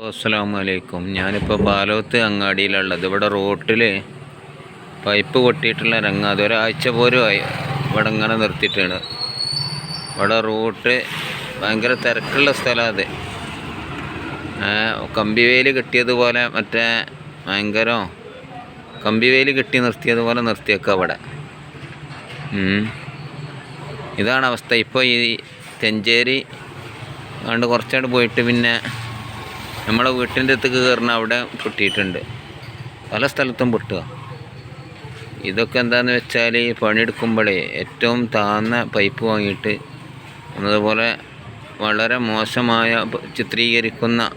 അസ്സലാമലൈക്കും. ഞാനിപ്പോൾ പാലോത്ത് അങ്ങാടിയിലുള്ളത്. ഇവിടെ റോട്ടിൽ പൈപ്പ് പൊട്ടിയിട്ടുള്ള രംഗം അതൊരാഴ്ച പോലും ആയി ഇവിടെ ഇങ്ങനെ നിർത്തിയിട്ടാണ്. ഇവിടെ റൂട്ട് ഭയങ്കര തിരക്കുള്ള സ്ഥലം. അത് കമ്പിവേലി കിട്ടിയതുപോലെ മറ്റേ ഭയങ്കര കമ്പിവേലി കെട്ടി നിർത്തിയതുപോലെ നിർത്തിയേക്കുക അവിടെ. ഇതാണ് അവസ്ഥ. ഇപ്പോൾ ഈ തെഞ്ചേരി കണ്ട് കുറച്ചായിട്ട് പോയിട്ട് പിന്നെ നമ്മളെ വീട്ടിൻ്റെ അടുത്തേക്ക് കയറുന്ന അവിടെ പൊട്ടിയിട്ടുണ്ട്. പല സ്ഥലത്തും പൊട്ടുക. ഇതൊക്കെ എന്താണെന്ന് വെച്ചാൽ ഈ പണിയെടുക്കുമ്പോഴേ ഏറ്റവും താഴ്ന്ന പൈപ്പ് വാങ്ങിയിട്ട് എന്നതുപോലെ വളരെ മോശമായ ചിത്രീകരിക്കുന്ന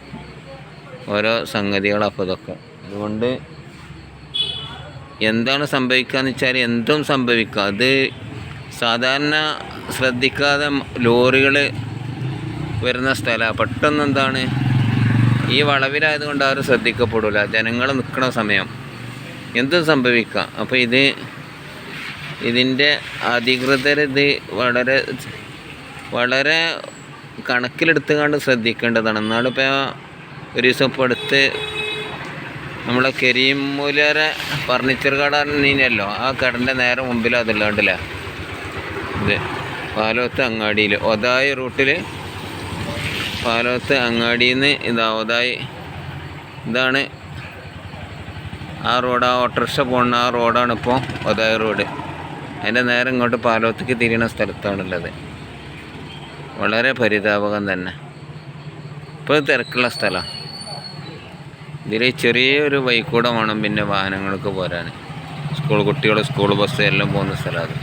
ഓരോ സംഗതികളാണ് അപ്പോൾ ഇതൊക്കെ. അതുകൊണ്ട് എന്താണ് സംഭവിക്കുകയെന്ന് വെച്ചാൽ എന്തും സംഭവിക്കുക. അത് സാധാരണ ശ്രദ്ധിക്കാതെ ലോറികൾ വരുന്ന സ്ഥലമാണ്. പെട്ടെന്ന് എന്താണ് ഈ വളവിലായതുകൊണ്ട് ആരും ശ്രദ്ധിക്കപ്പെടില്ല. ജനങ്ങൾ നിൽക്കുന്ന സമയം എന്തും സംഭവിക്കാം. അപ്പോൾ ഇതിൻ്റെ അധികൃതർ ഇത് വളരെ കണക്കിലെടുത്തുകൊണ്ട് ശ്രദ്ധിക്കേണ്ടതാണ്. എന്നാലിപ്പോൾ ഒരു ദിവസം ഇപ്പോൾ അടുത്ത് നമ്മളെ കരീം മൂലരെ ഫർണിച്ചർ കട പറഞ്ഞല്ലോ, ആ കടൻ്റെ നേരെ മുമ്പിൽ അതല്ലാണ്ടില്ല ഇത് പാലോത്ത് അങ്ങാടിയിൽ ഒതായി റൂട്ടിൽ പാലോത്ത് അങ്ങാടിയിൽ നിന്ന് ഒതായി ഇതാണ് ആ റോഡ്. ആ ഓട്ടോറിക്ഷ പോകുന്ന ആ റോഡാണ് ഇപ്പോൾ ഒതായി റോഡ്. അതിൻ്റെ നേരെ ഇങ്ങോട്ട് പാലോത്തേക്ക് തിരിയുന്ന സ്ഥലത്താണുള്ളത്. വളരെ പരിതാപകം തന്നെ. ഇപ്പോൾ തിരക്കുള്ള സ്ഥലമാണ്. ഇതിൽ ചെറിയൊരു ബൈക്കൂടെ വേണം പിന്നെ വാഹനങ്ങൾക്ക് പോരാൻ. കുട്ടികൾ സ്കൂൾ ബസ് എല്ലാം പോകുന്ന സ്ഥലമാണ്.